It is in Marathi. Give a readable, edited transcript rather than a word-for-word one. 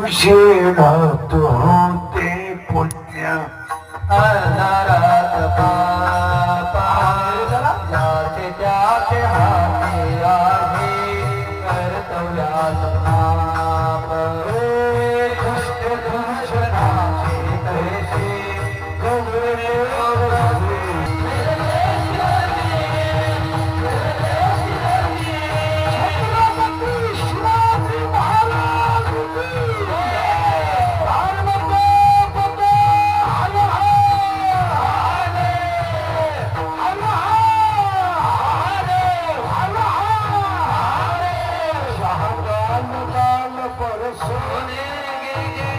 उशिरात होते पुण्य अंधारात पापा ज्याचे त्याचे हाती आहे कर्तव्यात पाप दुष्ट दूषणाचे तैसे गवळे सोने गे